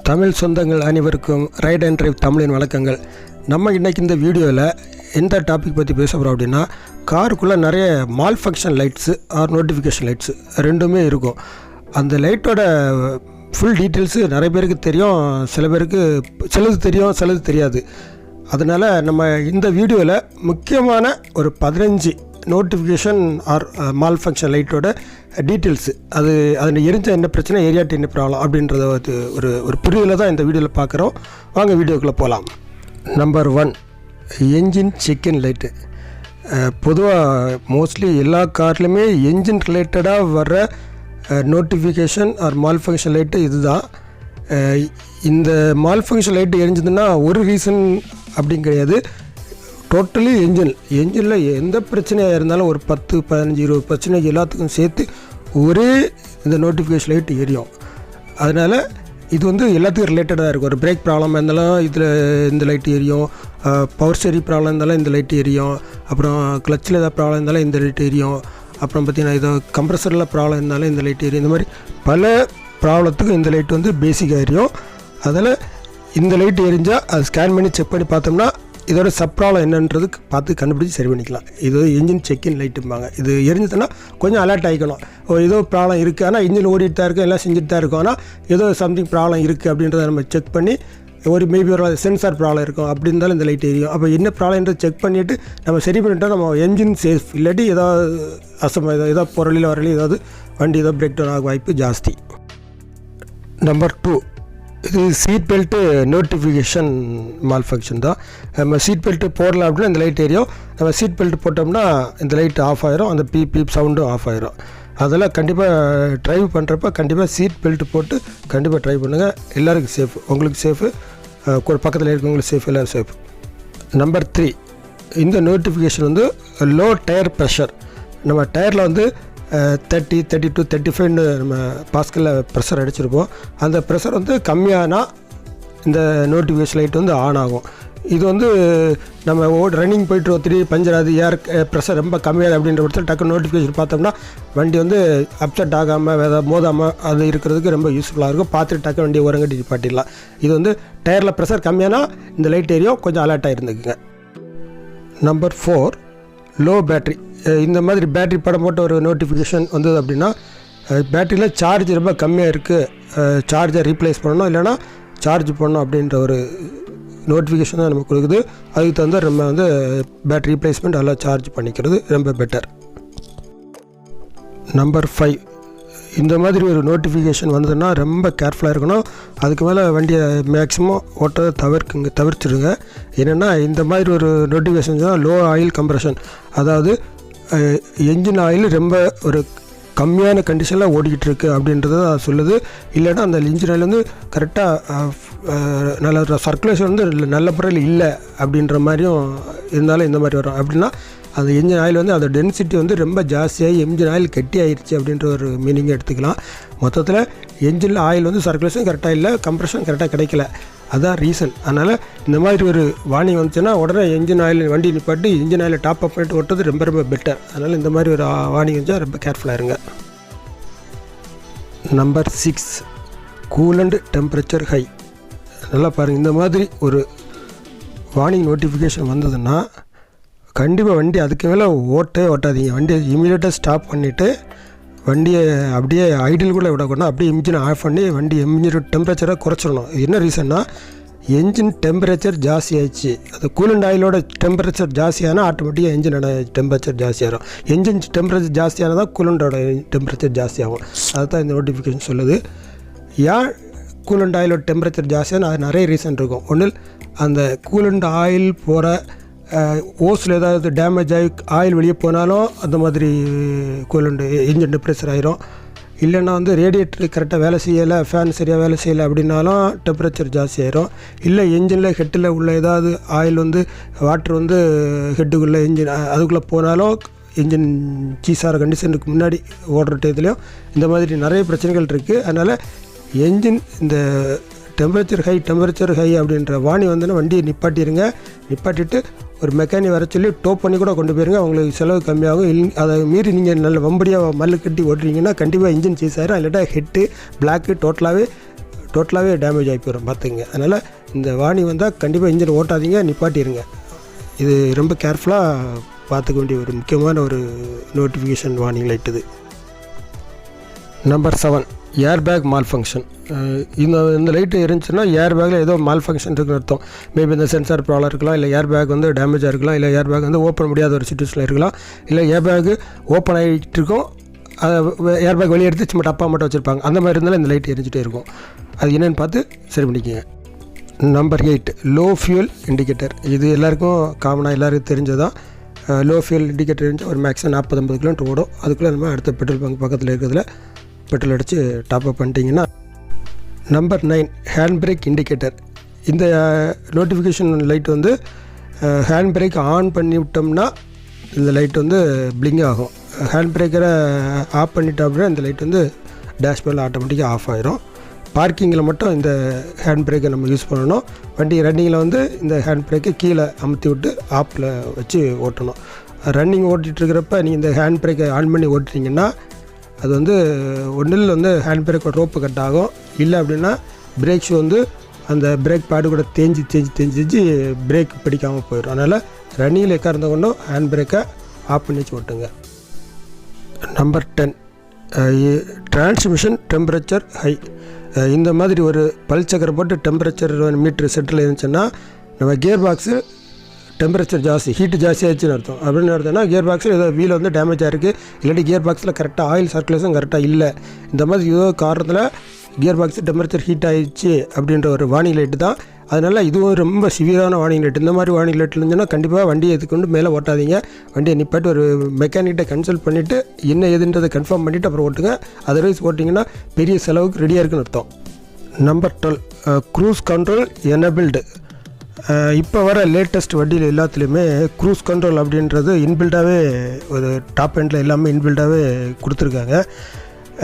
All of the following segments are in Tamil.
தமிழ் சொந்தங்கள் அனைவருக்கும் ரைட் அண்ட் டிரைவ் தமிழின் வணக்கங்கள். நம்ம இன்றைக்கி இந்த வீடியோவில் எந்த டாபிக் பற்றி பேச போகிறோம் அப்படின்னா, காருக்குள்ளே நிறைய மால்ஃபங்க்ஷன் லைட்ஸு ஆர் நோட்டிஃபிகேஷன் லைட்ஸு ரெண்டுமே இருக்கும். அந்த லைட்டோட ஃபுல் டீட்டெயில்ஸு நிறைய பேருக்கு தெரியும், சில பேருக்கு சிலது தெரியும், சிலது தெரியாது. அதனால் நம்ம இந்த வீடியோவில் முக்கியமான ஒரு 15 நோட்டிஃபிகேஷன் ஆர் மால்ஃபங்க்ஷன் லைட்டோட டீட்டெயில்ஸு, அதில் எரிஞ்ச என்ன பிரச்சனை, ஏரியாட்டு என்ன ப்ராப்ளம் அப்படின்றத ஒரு புரிதலில் தான் இந்த வீடியோவில் பார்க்குறோம். வாங்க வீடியோக்குள்ளே போகலாம். Number 1, engine check in light. பொதுவாக மோஸ்ட்லி எல்லா கார்லேயுமே என்ஜின் ரிலேட்டடாக வர்ற நோட்டிஃபிகேஷன் ஆர் மால்ஃபங்க்ஷன் லைட்டு இதுதான். இந்த மால்ஃபங்க்ஷன் லைட்டு எரிஞ்சதுன்னா ஒரு ரீசன் அப்படின்னு கிடையாது. டோட்டலி என்ஜினில் எந்த பிரச்சனையாக இருந்தாலும் ஒரு 10, 15, 20 பிரச்சனை எல்லாத்துக்கும் சேர்த்து ஒரே இந்த நோட்டிஃபிகேஷன் லைட் எரியும். அதனால் இது எல்லாத்துக்கும் ரிலேட்டடாக இருக்கும். ஒரு பிரேக் ப்ராப்ளம் இருந்தாலும் இதில் இந்த லைட்டு எரியும், பவர் ஸ்டீரிங் ப்ராப்ளம் இருந்தாலும் இந்த லைட்டு எரியும், அப்புறம் கிளச்சில் ஏதாவது ப்ராப்ளம் இருந்தாலும் இந்த லைட்டு எரியும், அப்புறம் பார்த்திங்கன்னா ஏதோ கம்ப்ரஸரில் ப்ராப்ளம் இருந்தாலும் இந்த லைட்டு எரியும். இந்த மாதிரி பல ப்ராப்ளத்துக்கும் இந்த லைட்டு பேசிக்காக எரியும். அதில் இந்த லைட்டு எரிஞ்சால் அது ஸ்கேன் பண்ணி செக் பண்ணி பார்த்தோம்னா இதோட சப்ராப்ளம் என்னன்றது பார்த்து கண்டுபிடிச்சி சரி பண்ணிக்கலாம். இது என்ஜின் செக்கின் லைட்டும்பாங்க. இது எரிஞ்சதுன்னா கொஞ்சம் அலர்ட் ஆகிக்கணும். ஏதோ ப்ராப்ளம் இருக்குது, ஆனால் இன்ஜின் ஓடிட்டு தான் இருக்கும், எல்லாம் செஞ்சுட்டு தான் இருக்கும், ஆனால் ஏதோ சம்திங் ப்ராப்ளம் இருக்குது அப்படின்றத நம்ம செக் பண்ணி மேபி ஒரு சென்சார் ப்ராப்ளம் இருக்கும், அப்படி இருந்தாலும் இந்த லைட் எரியும். அப்போ என்ன ப்ராப்ளம்ன்றதை செக் பண்ணிவிட்டு நம்ம சரி பண்ணிட்டோம், நம்ம என்ஜின் சேஃப். இல்லாட்டி ஏதாவது ஏதாவது பொருளில் வரலையும் ஏதாவது வண்டி ஏதோ பிரேக் டவுன் ஆக வாய்ப்பு ஜாஸ்தி. நம்பர் 2, இது சீட் பெல்ட்டு நோட்டிஃபிகேஷன் மால்ஃபங்க்ஷன் தான். நம்ம சீட் பெல்ட்டு போடலாம் அப்படின்னா இந்த லைட் எரியும். நம்ம சீட் பெல்ட்டு போட்டோம்னா இந்த லைட் ஆஃப் ஆகிரும், அந்த பீப் சவுண்டும் ஆஃப் ஆகிரும். அதெல்லாம் கண்டிப்பாக ட்ரைவ் பண்ணுறப்ப கண்டிப்பாக சீட் பெல்ட்டு போட்டு கண்டிப்பாக ட்ரைவ் பண்ணுங்கள். எல்லாருக்கும் சேஃபு, உங்களுக்கு சேஃபு, பக்கத்தில் இருக்கவங்களுக்கு சேஃப், எல்லோரும் சேஃப். நம்பர் 3, இந்த நோட்டிஃபிகேஷன் லோ டயர் ப்ரெஷர். நம்ம டயரில் 30, 32, 35 நம்ம பாஸ்கலில் ப்ரெஷர் அடிச்சிருப்போம். அந்த ப்ரெஷர் கம்மியானால் இந்த நோட்டிஃபிகேஷன் லைட் ஆன் ஆகும். இது நம்ம ரன்னிங் போய்ட்டு திடீர் பஞ்சர் ஆகுது, ஏர் ப்ரெஷர் ரொம்ப கம்மியாது அப்படின்ற பட்சத்தில் டக்கு நோட்டிஃபிகேஷன் பார்த்தோம்னா வண்டி அப்செட் ஆகாமல் மோதாமல் அது இருக்கிறதுக்கு ரொம்ப யூஸ்ஃபுல்லாக இருக்கும். பார்த்துட்டு டக்கு வண்டியை ஓரங்கட்டி நிப்பாட்டிடலாம். இது டயரில் ப்ரெஷர் கம்மியானால் இந்த லைட் ஏரியும், கொஞ்சம் அலர்ட்டாக இருந்துக்குங்க. Number 4, low battery. இந்த மாதிரி பேட்ரி படம் போட்ட ஒரு நோட்டிஃபிகேஷன் வந்தது அப்படின்னா, பேட்டரியில் சார்ஜ் ரொம்ப கம்மியாக இருக்குது, சார்ஜை ரீப்ளேஸ் பண்ணணும், இல்லைனா சார்ஜ் பண்ணணும் அப்படின்ற ஒரு நோட்டிஃபிகேஷன் தான் நமக்கு கொடுக்குது. அதுக்கு தகுந்த நம்ம பேட்டரி ரீப்ளேஸ்மெண்ட் எல்லாம் சார்ஜ் பண்ணிக்கிறது ரொம்ப பெட்டர். நம்பர் 5, இந்த மாதிரி ஒரு நோட்டிஃபிகேஷன் வந்ததுன்னா ரொம்ப கேர்ஃபுல்லாக இருக்கணும். அதுக்கு மேலே வண்டியை மேக்ஸிமம் ஓட்டதை தவிர்த்துடுங்க. என்னென்னா இந்த மாதிரி ஒரு நோட்டிஃபிகேஷன் தான் லோ ஆயில் கம்ப்ரெஷன், அதாவது என்ஜின் ஆயில் ரொம்ப ஒரு கம்மியான கண்டிஷனில் ஓடிக்கிட்டு இருக்குது அப்படின்றத சொல்லுது. இல்லைன்னா அந்த இன்ஜின் ஆயில் கரெக்டாக நல்ல சர்க்குலேஷன் நல்ல முறையில் இல்லை அப்படின்ற மாதிரியும் இருந்தாலும் இந்த மாதிரி வரும். அப்படின்னா அந்த என்ஜின் ஆயில் அதோட டென்சிட்டி ரொம்ப ஜாஸ்தியாகி என்ஜின் ஆயில் கெட்டி ஆயிடுச்சு அப்படின்ற ஒரு மீனிங்கை எடுத்துக்கலாம். மொத்தத்தில் என்ஜினில் ஆயில் சர்க்குலேஷன் கரெக்டாக இல்லை, கம்ப்ரெஷன் கரெக்டாக கிடைக்கல, அதுதான் ரீசன். அதனால் இந்த மாதிரி ஒரு வார்னிங் வந்துச்சுன்னா உடனே என்ஜின் ஆயில் வண்டி நிப்பாட்டி என்ஜின் ஆயில் டாப் அப் பண்ணிட்டு ஓட்டுறது ரொம்ப ரொம்ப பெட்டர். அதனால் இந்த மாதிரி ஒரு வார்னிங் வந்துச்சா ரொம்ப கேர்ஃபுல்லாக இருங்க. Number 6, coolant temperature high. நல்லா பாருங்கள், இந்த மாதிரி ஒரு வார்னிங் நோட்டிஃபிகேஷன் வந்ததுன்னா கண்டிப்பாக வண்டி அதுக்கு மேலே ஓட்டாதீங்க. வண்டியை இமீடியட்டாக ஸ்டாப் பண்ணிவிட்டு வண்டியை அப்படியே ஐடில் கூட விடக்கூடாது, அப்படியே இன்ஜினை ஆஃப் பண்ணி இன்ஜின் டெம்பரேச்சரை குறைச்சிடணும். என்ன ரீசன்னா, என்ஜின் டெம்பரேச்சர் ஜாஸ்தி ஆயிடுச்சு. அது கூலண்ட் ஆயிலோட டெம்பரேச்சர் ஜாஸ்தியானால் ஆட்டோமேட்டிக்காக என்ஜினோட டெம்பரேச்சர் ஜாஸ்தியாகும். என்ஜின் டெம்பரேச்சர் ஜாஸ்தியானால் தான் கூலண்டோட டெம்பரேச்சர் ஜாஸ்தியாகும். அதுதான் இந்த நோட்டிஃபிகேஷன் சொல்லுது. ஏன் கூலண்ட் ஆயிலோட டெம்பரேச்சர் ஜாஸ்தியான அது நிறைய ரீசன் இருக்கும். ஒன்றில் அந்த கூலண்ட் ஆயில் போகிற ஓஸில் ஏதாவது டேமேஜ் ஆகி ஆயில் வெளியே போனாலும் அந்த மாதிரி கூலண்ட் இன்ஜின் டெம்பரேச்சர் ஆயிரும். இல்லைன்னா ரேடியேட்டர் கரெக்டாக வேலை செய்யலை, ஃபேன் சரியாக வேலை செய்யலை அப்படின்னாலும் டெம்பரேச்சர் ஜாஸ்தி ஆயிரும். இல்லை என்ஜினில் ஹெட்டில் உள்ள ஏதாவது ஆயில் வாட்டர் ஹெட்டுக்குள்ளே இன்ஜின் அதுக்குள்ளே போனாலும் இன்ஜின் சீஸாகிற கண்டிஷனுக்கு முன்னாடி ஓடுற டயத்துலையும் இந்த மாதிரி நிறைய பிரச்சனைகள் இருக்குது. அதனால் என்ஜின் இந்த டெம்பரேச்சர் ஹை அப்படின்ற வாணி வண்டியை நிப்பாட்டிட்டு ஒரு மெக்கானிக் வர சொல்லி டோப் பண்ணி கூட கொண்டு போயிருங்க. உங்களுக்கு செலவு கம்மியாகும். அதை மீறி நீங்கள் நல்ல வம்படியாக மல்லு கட்டி ஓட்டுறீங்கன்னா கண்டிப்பாக இன்ஜின் சீஸ் ஆயிரும். இல்லாட்டா ஹெட்டு பிளாக்கு டோட்டலாகவே டேமேஜ் ஆகி போயிடும் பார்த்துங்க. அதனால் இந்த வார்னிங் வந்தால் கண்டிப்பாக இன்ஜின் ஓட்டாதீங்க, நிப்பாட்டிடுங்க. இது ரொம்ப கேர்ஃபுல்லாக பார்த்துக்க வேண்டிய ஒரு முக்கியமான ஒரு நோட்டிஃபிகேஷன் வார்னிங் லைட் இது. Number 7 airbag malfunction. இந்த லைட்டு இருந்துச்சுன்னா ஏர்பேக்கில் ஏதோ மால்ஃபங்க்ஷன் இருக்குன்னு அர்த்தம். மேபி இந்த சென்சார் ப்ராப்ளம் இருக்கலாம், இல்லை ஏர்பேக் வந்து டேமேஜாக இருக்கலாம், இல்லை ஏர்பேக் வந்து ஓப்பன் முடியாத ஒரு சிச்சுவேஷனில் இருக்கலாம், இல்லை ஏர்பேக் ஓப்பன் ஆகிட்டு இருக்கும், ஏர்பேக் வெளியே எடுத்து சும்மா டப்பா மட்டும் வச்சுருப்பாங்க. அந்த மாதிரி இருந்தாலும் இந்த லைட் எரிஞ்சிட்டே இருக்கும். அது என்னென்னு பார்த்து சரி பண்ணிக்கோங்க. Number 8 low fuel indicator. இது எல்லாருக்கும் காமனாக எல்லாருக்கும் தெரிஞ்சதான். லோ ஃபியூல் இண்டிகேட்டர் இருந்துச்சு ஒரு மேக்ஸிமம் 40-50 கிலோமீட்டர் ஓடும். அதுக்குள்ளே நம்ம அடுத்த பெட்ரோல் பங்க் பக்கத்தில் இருக்கிறதுல பெட்ரோல் அடித்து டாப்அப் பண்ணிட்டீங்கன்னா. Number 9 hand brake indicator. இந்த நோட்டிஃபிகேஷன் லைட் வந்து ஹேண்ட் பிரேக் ஆன் பண்ணி விட்டோம்னா இந்த லைட் வந்து பிளிங்க் ஆகும். ஹேண்ட் பிரேக்கரை ஆஃப் பண்ணிட்டோம் அப்படின்னா இந்த லைட் வந்து டேஷ்போர்டில் ஆட்டோமேட்டிக்காக ஆஃப் ஆகிரும். பார்க்கிங்கில் மட்டும் இந்த ஹேண்ட் பிரேக்கை நம்ம யூஸ் பண்ணணும். வண்டி ரன்னிங்கில் வந்து இந்த ஹேண்ட் பிரேக்கை கீழே அமுத்தி விட்டு ஆஃபில் வச்சு ஓட்டணும். ரன்னிங் ஓட்டிகிட்ருக்கிறப்ப நீங்கள் இந்த ஹேண்ட் பிரேக்கை ஆன் பண்ணி ஓட்டிட்டிங்கன்னா அது வந்து ஒன்றில் வந்து ஹேண்ட் பிரேக்கோட ரோப்பு கட் ஆகும். இல்லை அப்படின்னா பிரேக் ஷூ வந்து அந்த பிரேக் பேடு கூட தேஞ்சி பிரேக் பிடிக்காமல் போயிடும். அதனால் ரன்னிங்கில் எக்கா இருந்த கொண்டும் ஹேண்ட் பிரேக்கை ஆஃப் பண்ணி வச்சு ஓட்டுங்க. Number 10 transmission temperature high. இந்த மாதிரி ஒரு பல் சக்கரை போட்டு டெம்பரேச்சர் மீட்ரு செட்டில் இருந்துச்சுன்னா நம்ம கியர் பாக்ஸு டெம்பரேச்சர் ஜாஸ்தி, ஹீட்டு ஜாஸ்தி ஆகிடுச்சுன்னு அர்த்தம். அப்படின்னு அர்த்தம்னா கியர் பாக்ஸில் ஏதோ வீல் வந்து டேமேஜ் ஆகிருக்கு, இல்லாட்டி கியர் பாக்ஸில் கரெக்டாக ஆயில் சர்க்குலேஷன் கரெக்டாக இல்லை, இந்த மாதிரி ஏதோ காரணத்தில் கியர் பாக்ஸு டெம்பரேச்சர் ஹீட் ஆகிடுச்சு அப்படின்ற ஒரு வார்னிங் லைட்டு தான். அதனால் இதுவும் ரொம்ப சிவியரான வார்னிங் லைட். இந்த மாதிரி வார்னிங் லைட் இருந்துச்சுன்னா கண்டிப்பாக வண்டியை எதுக்கொண்டு மேலே ஓட்டாதீங்க. வண்டியை நிப்பாட்டி ஒரு மெக்கானிக்கிட்ட கன்சல்ட் பண்ணிவிட்டு என்ன எதுன்றதை கன்ஃபார்ம் பண்ணிவிட்டு அப்புறம் ஓட்டுங்க. அதர்வைஸ் ஓட்டிங்கன்னா பெரிய செலவுக்கு ரெடியாக இருக்குன்னு அர்த்தம். Number 12 cruise control enabled. இப்போ வர லேட்டஸ்ட் வண்டியில் எல்லாத்துலேயுமே க்ரூஸ் கண்ட்ரோல் அப்படின்றது இன்பில்டாகவே ஒரு டாப் எண்டில் எல்லாமே இன்பில்டாகவே கொடுத்துருக்காங்க.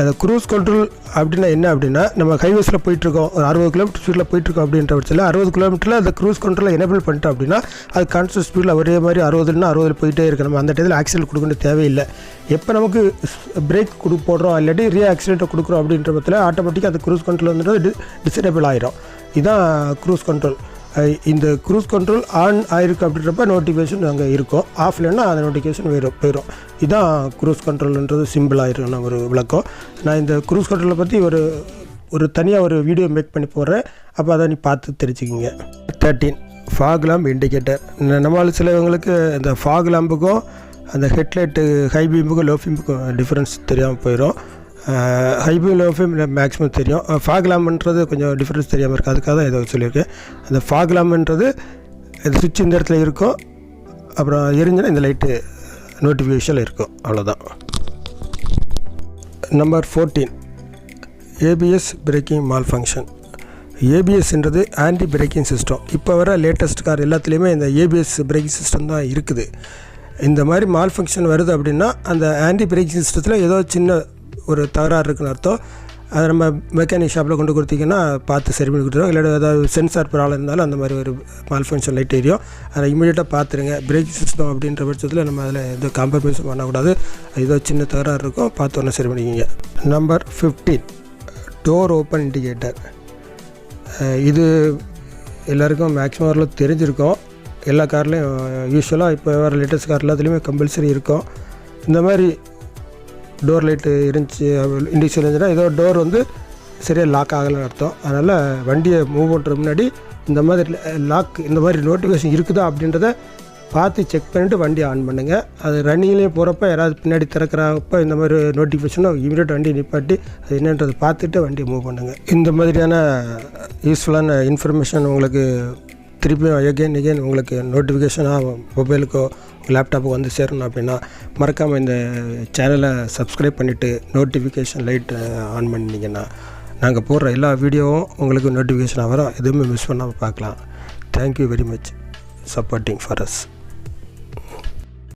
அந்த க்ரூஸ் கண்ட்ரோல் அப்படின்னா என்ன அப்படின்னா, நம்ம ஹைவேஸில் போயிட்டுருக்கோம், ஒரு 60 கிலோமீட்டர் ஸ்பீடில் போயிட்டுருக்கோம் அப்படின்ற பட்சத்தில் 60 கிலோமீட்டரில் அந்த க்ரூஸ் கண்ட்ரோலை எனேபிள் பண்ணிட்டோம் அப்படின்னா அது கான்ஸ்டன்ட் ஸ்பீடில் ஒரே மாதிரி 60 போயிட்டே இருக்கு. நம்ம அந்த டயத்தில் ஆக்சிடென்ட் கொடுக்க தேவையில்லை. எப்போ நமக்கு பிரேக் போடுறோம் இல்லாட்டி ஆக்சிடென்ட்டை கொடுக்குறோம் அப்படின்ற பட்சத்தில் ஆட்டோமேட்டிக்காக அந்த க்ரூஸ் கண்ட்ரோல் வந்துட்டு டிசேபிள் ஆகிரும். இதுதான் க்ரூஸ் கண்ட்ரோல். இந்த க்ரூஸ் கண்ட்ரோல் ஆன் ஆகிருக்கு அப்படின்றப்ப நோட்டிஃபிகேஷன் அங்கே இருக்கும், ஆஃப் இல்லைன்னா அந்த நோட்டிஃபிகேஷன் போயிடும். இதுதான் க்ரூஸ் கண்ட்ரோல்ன்றது சிம்பிள் ஆகிருக்குன்னு ஒரு விளக்கம். நான் இந்த க்ரூஸ் கண்ட்ரோலை பற்றி ஒரு தனியாக ஒரு வீடியோ மேக் பண்ணி போடுறேன், அப்போ அதை நீ பார்த்து தெரிஞ்சுக்கிங்க. 13 ஃபாக் லேம்ப் இண்டிகேட்டர். நம்மளால் சிலவங்களுக்கு இந்த ஃபாக் லேம்புக்கும் அந்த ஹெட்லைட்டு ஹை பீம்புக்கும் லோ பீம்புக்கும் டிஃப்ரென்ஸ் தெரியாமல் போயிடும். High beam low beam maximum தெரியும். ஃபாக் லேம்ப்ன்றது கொஞ்சம் டிஃப்ரென்ஸ் தெரியாமல் இருக்குது, அதுக்காக தான் இதை சொல்லியிருக்கேன். அந்த ஃபாக் லேம்ப்ன்றது இந்த சுவிட்ச் இந்த இடத்துல இருக்கும், அப்புறம் எரிஞ்சுன்னா இந்த லைட்டு நோட்டிஃபிகேஷனில் இருக்கும், அவ்வளோதான். Number 14 ABS braking malfunction. ஏபிஎஸ்ன்றது ஆன்டி பிரேக்கிங் சிஸ்டம். இப்போ வர லேட்டஸ்ட் கார் எல்லாத்துலேயுமே இந்த ஏபிஎஸ் பிரேக்கிங் சிஸ்டம் தான் இருக்குது. இந்த மாதிரி மால் ஃபங்க்ஷன் வருது அப்படின்னா அந்த ஆன்டி பிரேக்கிங் சிஸ்டத்தில் ஏதோ சின்ன ஒரு தகராறு இருக்குன்னு அர்த்தம். அதை நம்ம மெக்கானிக் ஷாப்பில் கொண்டு கொடுத்தீங்கன்னா பார்த்து சரி பண்ணி கொடுத்துருவோம். இல்லாட்டி ஏதாவது சென்சார் ப்ராப்ளம் இருந்தாலும் அந்த மாதிரி ஒரு மால் ஃபங்க்ஷன் லைட் எரியும். அதை இமீடியட்டாக பார்த்துருங்க. பிரேக் சிஸ்டம் அப்படின்ற பட்சத்தில் நம்ம அதில் எந்த காம்ப்ரமைஸும் பண்ணக்கூடாது. ஏதோ சின்ன தகராறு இருக்கும், பார்த்து ஒன்று சரி பண்ணிக்கிங்க. Number 15 door open indicator. இது எல்லாருக்கும் மேக்ஸிமம் வரலாம் தெரிஞ்சிருக்கும். எல்லா கார்லேயும் யூஸ்வலாக இப்போ வர லேட்டஸ்ட் கார் எல்லாத்துலேயுமே கம்பல்சரி இருக்கும். இந்த மாதிரி டோர் லைட்டு இருந்துச்சு, இண்டிகேஷன் இருந்துச்சுன்னா ஏதோ டோர் வந்து சரியாக லாக் ஆகலைன்னு அர்த்தம். அதனால் வண்டியை மூவ் பண்ணுற முன்னாடி இந்த மாதிரி லாக் இந்த மாதிரி நோட்டிஃபிகேஷன் இருக்குதா அப்படின்றத பார்த்து செக் பண்ணிவிட்டு வண்டியை ஆன் பண்ணுங்கள். அது ரன்னிங்லேயே போகிறப்ப யாராவது பின்னாடி திறக்கிறப்ப இந்த மாதிரி நோட்டிஃபிகேஷனும் இமீடியட் வண்டியை நிப்பாட்டி அது என்னன்றதை பார்த்துட்டு வண்டியை மூவ் பண்ணுங்கள். இந்த மாதிரியான யூஸ்ஃபுல்லான இன்ஃபர்மேஷன் உங்களுக்கு திருப்பியும் எகெயின் உங்களுக்கு நோட்டிஃபிகேஷனாக மொபைலுக்கோ லேப்டாப்புக்கு வந்து சேரணும் அப்படின்னா மறக்காமல் இந்த சேனலை சப்ஸ்கிரைப் பண்ணிவிட்டு நோட்டிஃபிகேஷன் லைட் ஆன் பண்ணிங்கன்னா நாங்கள் போடுற எல்லா வீடியோவும் உங்களுக்கு நோட்டிஃபிகேஷனாக வரும். எதுவுமே மிஸ் பண்ணாமல் பார்க்கலாம். Thank you very much supporting for us.